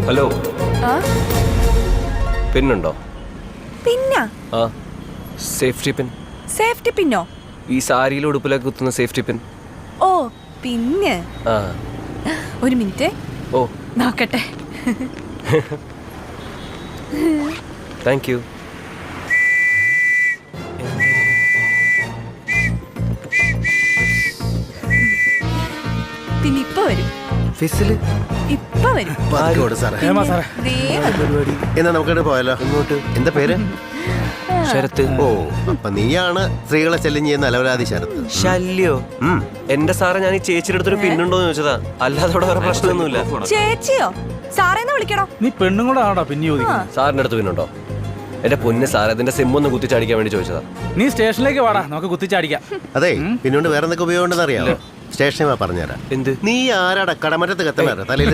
Hello, പിന്നുണ്ടോ? പിന്നാ? ആ, safety pin. Safety പിന്നോ? ഈ സാരിയിലെ ഉടുപ്പിലൊക്കെ കുത്തുന്ന സേഫ്റ്റി പിൻ. ഓ, പിന്നെ. ആ, ഒരു മിനിറ്റ്. ഓ, നോക്കട്ടെ. Thank you. പിന്നെ ഇപ്പൊ വരും. ഫിസില് ഇപ്പൊ വരും. ദേ വന്നു. എന്നാ നമുക്കിട്ട് പോയാലോ? ഇങ്ങോട്ട്. എന്താ പേര്? ശരത്ത്. ഓ, അപ്പൊ നീയാണ് സ്ത്രീകളെ ശല്യം ചെയ്യുന്ന അലവലാതി ശരത്ത്. ശല്യോ? എന്റെ സാറേ, ഞാൻ ഈ ചേച്ചിയുടെ അടുത്തൊരു പിന്നുണ്ടോന്ന് ചോദിച്ചതാ, അല്ലാതെ അവിടെ വേറെ പ്രശ്നമൊന്നുമില്ല. ചേച്ചിയോ? സാറേന്ന് വിളിക്കണോ? നീ പെണ്ണുങ്ങളാണോ പിന്നെ ചോദിക്കുന്നത്? സാറിന്റെ അടുത്ത് പിന്നുണ്ടോ? എന്റെ പൊന്ന് സാറേ, അതിന്റെ സിമ്മൊന്ന് കുത്തിച്ചടിക്കാൻ വേണ്ടി ചോദിച്ചതാ. നീ സ്റ്റേഷനിലേക്ക് വാടാ, നമുക്ക് കുത്തിച്ചടിക്കാം. അതെ, പിന്നോണ്ട് വേറെ എന്തൊക്കെ ഉപയോഗം ഉണ്ടെന്ന് അറിയാമോ? സ്റ്റേഷനിൽ പറഞ്ഞുതരാം. എന്ത്? നീ ആരാടാ കടമറ്റത്ത് കത്തനാറ് തലയിൽ